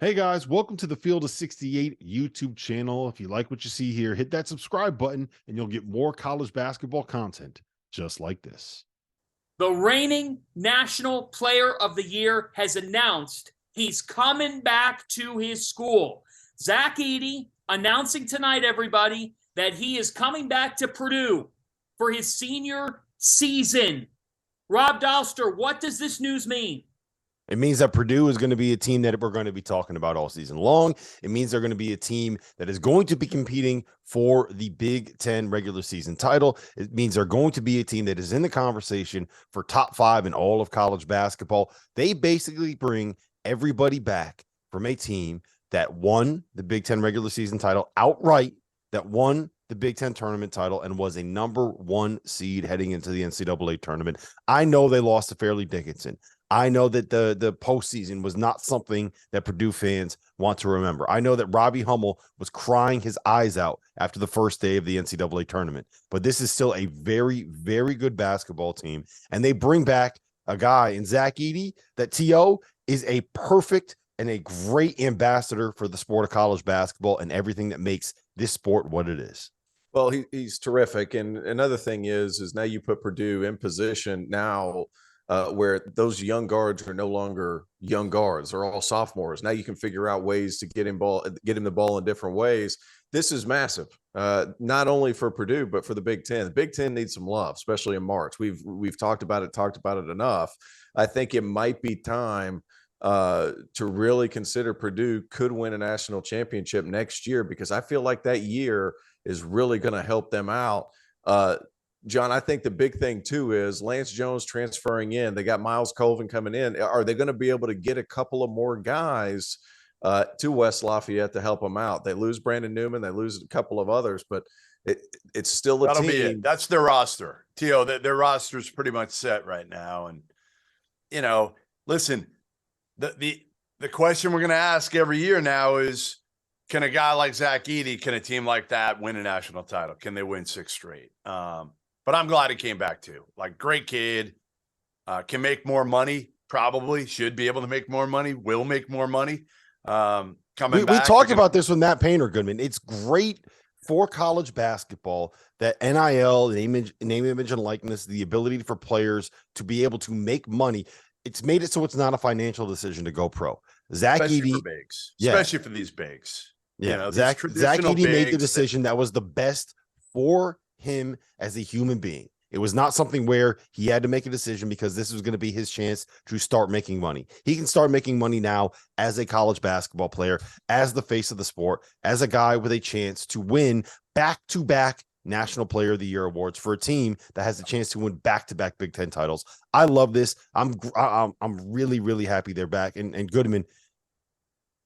Hey guys, welcome to the Field of 68 YouTube channel. If you like what you see here, hit that subscribe button and you'll get more college basketball content just like this. The reigning National Player of the Year has announced he's coming back to his school. Zach Edey announcing tonight, everybody, that he is coming back to Purdue for his senior season. Rob Dalster, what does this news mean? It means that Purdue is going to be a team that we're going to be talking about all season long. It means they're going to be a team that is going to be competing for the Big Ten regular season title. It means they're going to be a team that is in the conversation for top 5 in all of college basketball. They basically bring everybody back from a team that won the Big Ten regular season title outright, that won the Big Ten tournament title, and was a number 1 seed heading into the NCAA tournament. I know they lost to Fairleigh Dickinson. I know that the postseason was not something that Purdue fans want to remember. I know that Robbie Hummel was crying his eyes out after the first day of the NCAA tournament, but this is still a very, very good basketball team. And they bring back a guy in Zach Edey that T.O. is a perfect and a great ambassador for the sport of college basketball and everything that makes this sport what it is. Well, he's terrific. And another thing is now you put Purdue in position now where those young guards are no longer young guards. They're all sophomores. Now you can figure out ways to get him the ball in different ways. This is massive, not only for Purdue, but for the Big Ten. The Big Ten needs some love, especially in March. We've talked about it enough. I think it might be time to really consider Purdue could win a national championship next year, because I feel like that year is really going to help them out. John, I think the big thing too is Lance Jones transferring in. They got Miles Colvin coming in. Are they going to be able to get a couple of more guys to West Lafayette to help them out? They lose Brandon Newman. They lose a couple of others, but it's still a That'll team. be it. That's their roster. T.O., their roster is pretty much set right now. And, listen, the question we're going to ask every year now is, can a guy like Zach Edey, can a team like that win a national title? Can they win 6 straight? But I'm glad he came back too. Like, great kid, can make more money, probably should be able to make more money, will make more money. We talked about this with Matt Painter, Goodman. It's great for college basketball that NIL, name, image, and likeness, the ability for players to be able to make money. It's made it so it's not a financial decision to go pro. Zach Edey, for bigs, especially for these bigs. Yeah, Zach Edey made the decision that was the best for him as a human being. It was not something where he had to make a decision because this was going to be his chance to start making money. He can start making money now as a college basketball player, as the face of the sport, as a guy with a chance to win back-to-back National Player of the Year awards for a team that has a chance to win back-to-back Big Ten titles. I love this. I'm really, really happy they're back. And Goodman,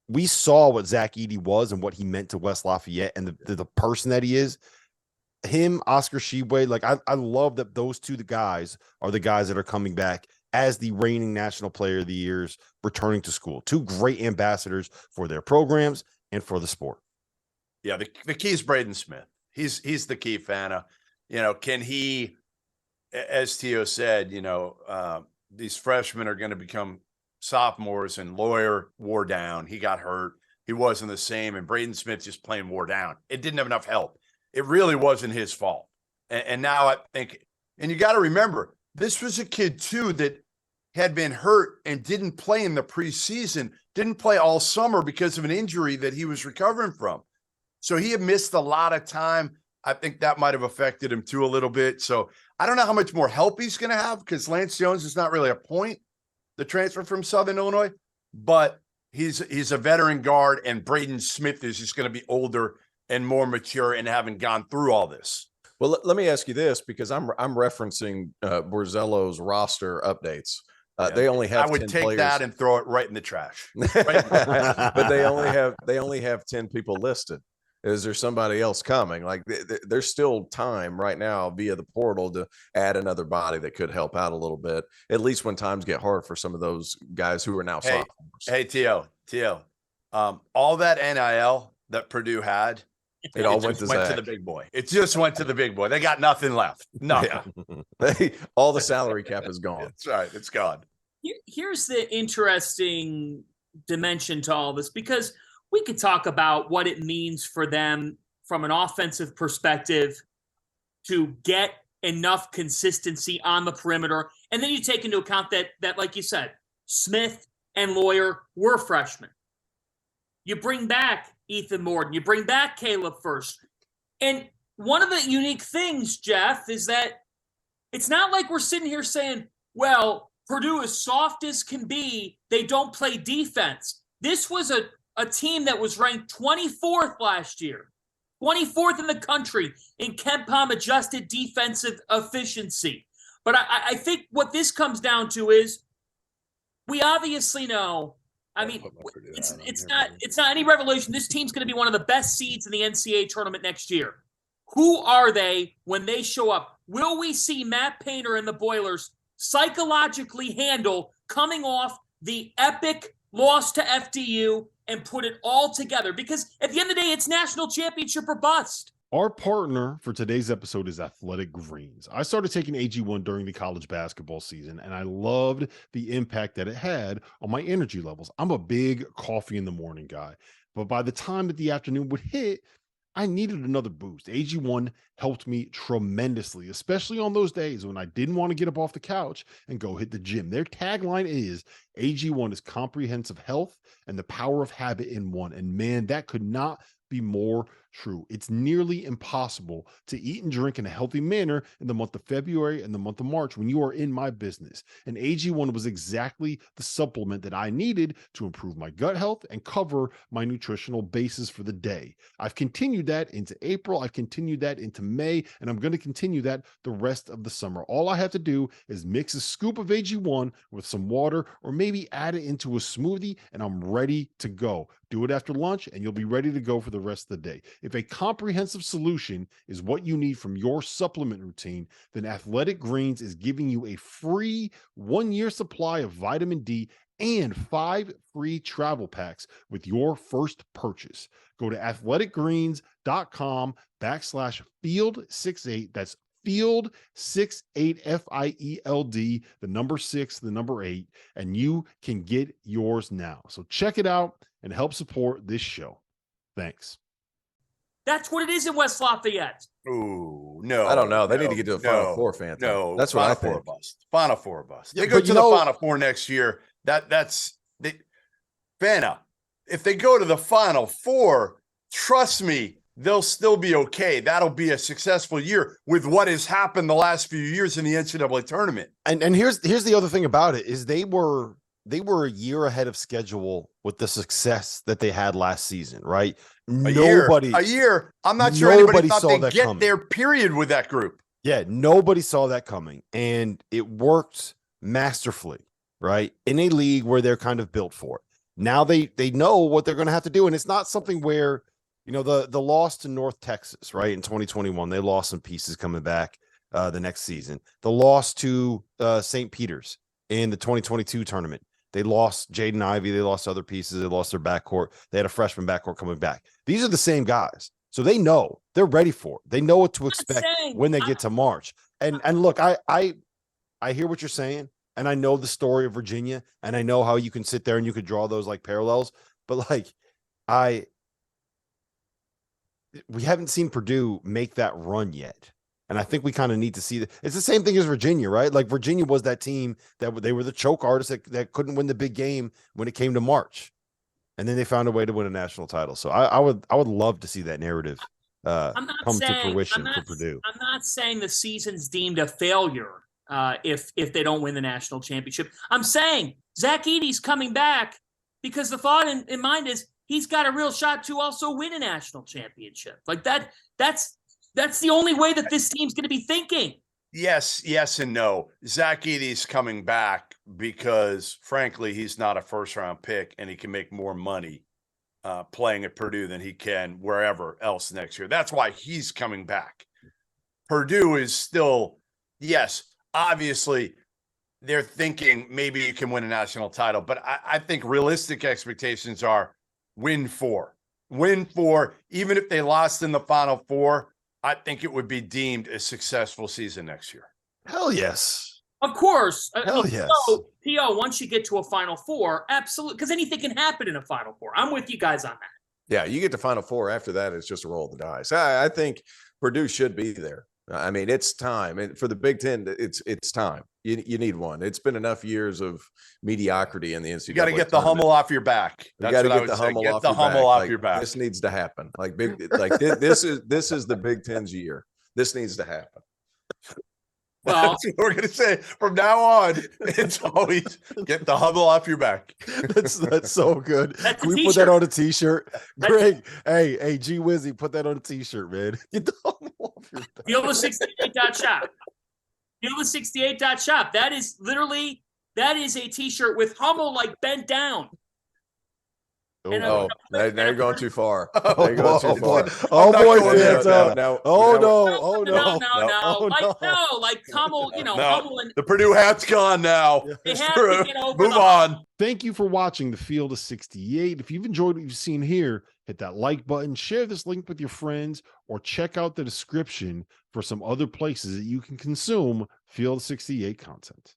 we saw what Zach Edey was and what he meant to West Lafayette and the person that he is. Him, Oscar Tshiebwe, like I love that those two guys are the guys that are coming back as the reigning National Player of the Years, returning to school. 2 great ambassadors for their programs and for the sport. Yeah, the key is Braden Smith. He's the key, Fana. Can he, as T.O. said, these freshmen are going to become sophomores, and Lawyer wore down. He got hurt. He wasn't the same, and Braden Smith just plain wore down. It didn't have enough help. It really wasn't his fault. And now I think, and you got to remember, this was a kid too that had been hurt and didn't play in the preseason, didn't play all summer because of an injury that he was recovering from. So he had missed a lot of time. I think that might have affected him too a little bit. So I don't know how much more help he's going to have, because Lance Jones is not really a point, the transfer from Southern Illinois, but he's a veteran guard, and Braden Smith is just going to be older and more mature and haven't gone through all this. Well, let me ask you this, because I'm referencing Borzello's roster updates. They only have. I would 10 take players. that and throw it right in the trash. But they only have 10 people listed. Is there somebody else coming? Like, there's still time right now via the portal to add another body that could help out a little bit, at least when times get hard for some of those guys who are now sophomores. Hey, T.O., all that NIL that Purdue had, it all went to the big boy. It just went to the big boy. They got nothing left. Nothing. Yeah. All the salary cap is gone. That's right. It's gone. Here's the interesting dimension to all this, because we could talk about what it means for them from an offensive perspective to get enough consistency on the perimeter. And then you take into account that, like you said, Smith and Lawyer were freshmen. You bring back Ethan Morton. You bring back Caleb First. And one of the unique things, Jeff, is that it's not like we're sitting here saying, well, Purdue is soft as can be. They don't play defense. This was a team that was ranked 24th last year, 24th in the country in KenPom adjusted defensive efficiency. But I think what this comes down to is we obviously know, I mean, it's not any revelation. This team's going to be one of the best seeds in the NCAA tournament next year. Who are they when they show up? Will we see Matt Painter and the Boilers psychologically handle coming off the epic loss to FDU and put it all together? Because at the end of the day, it's national championship or bust. Our partner for today's episode is Athletic Greens. I started taking AG1 during the college basketball season, and I loved the impact that it had on my energy levels. I'm a big coffee in the morning guy, but by the time that the afternoon would hit, I needed another boost. AG1 helped me tremendously, especially on those days when I didn't want to get up off the couch and go hit the gym. Their tagline is AG1 is comprehensive health and the power of habit in one. And man, that could not be more true. It's nearly impossible to eat and drink in a healthy manner in the month of February and the month of March when you are in my business. And AG1 was exactly the supplement that I needed to improve my gut health and cover my nutritional basis for the day. I've continued that into April. I've continued that into May, and I'm going to continue that the rest of the summer. All I have to do is mix a scoop of AG1 with some water or maybe add it into a smoothie, and I'm ready to go. Do it after lunch, and you'll be ready to go for the rest of the day. If a comprehensive solution is what you need from your supplement routine, then Athletic Greens is giving you a free 1-year supply of vitamin D and 5 free travel packs with your first purchase. Go to athleticgreens.com/field68. That's Field 68 FIELD, the number 6, the number 8, and you can get yours now. So check it out and help support this show. Thanks. That's what it is in West Lafayette. Ooh, no. I don't know. They need to get to the Final Four, Phantom. No, that's what I Final think. Four bust. Final Four bust. Yeah, They go to the Final Four next year. Vanna, if they go to the Final Four, trust me, they'll still be okay. That'll be a successful year with what has happened the last few years in the NCAA tournament. And here's the other thing about it is they were a year ahead of schedule with the success that they had last season, right? A year. I'm not sure anybody thought they'd get coming. there, period, with that group. Yeah, nobody saw that coming. And it worked masterfully, right? In a league where they're kind of built for it. Now they know what they're going to have to do. And it's not something where, the loss to North Texas, right? In 2021, they lost some pieces coming back the next season. The loss to St. Peter's in the 2022 tournament. They lost Jaden Ivey. They lost other pieces. They lost their backcourt. They had a freshman backcourt coming back. These are the same guys. So they know. They're ready for it. They know what to expect when they get to March. And look, I hear what you're saying, and I know the story of Virginia, and I know how you can sit there and you could draw those like parallels. But we haven't seen Purdue make that run yet. And I think we kind of need to see that. It's the same thing as Virginia, right? Like Virginia was that team that they were the choke artists that couldn't win the big game when it came to March. And then they found a way to win a national title. So I would love to see that narrative come to fruition for Purdue. I'm not saying the season's deemed a failure if they don't win the national championship. I'm saying Zach Edey's coming back because the thought in mind is he's got a real shot to also win a national championship. Like that's the only way that this team's going to be thinking. Yes and no. Zach Edey's coming back because, frankly, he's not a first-round pick, and he can make more money playing at Purdue than he can wherever else next year. That's why he's coming back. Purdue is still, yes, obviously, they're thinking maybe you can win a national title, but I think realistic expectations are win 4. Win 4, even if they lost in the Final Four, I think it would be deemed a successful season next year. Hell yes. Of course. Hell yes. P.O., once you get to a Final Four, absolutely, because anything can happen in a Final Four. I'm with you guys on that. Yeah, you get to Final Four. After that, it's just a roll of the dice. I think Purdue should be there. I mean, it's time. And for the Big Ten, it's time. You need one. It's been enough years of mediocrity in the NCAA. You got to get the Hummel off your back. You got to get the Hummel off your back. This needs to happen. This is the Big Ten's year. This needs to happen. Well, that's what we're going to say from now on. It's always get the Hummel off your back. That's so good. That's Can we put that on a t-shirt? Greg, hey, G Wizzy, put that on a t-shirt, man. Get the Hummel off your back. Field68.shop. Field68.shop. That is a t-shirt with Hummel like bent down. Now you're going too far. Oh, you're going too far. Oh boy, no. Like Hummel, Hummel and the Purdue hat's gone now. They have to get over Move on. Thank you for watching the Field of 68. If you've enjoyed what you've seen here, hit that like button, share this link with your friends, or check out the description for some other places that you can consume Field 68 content.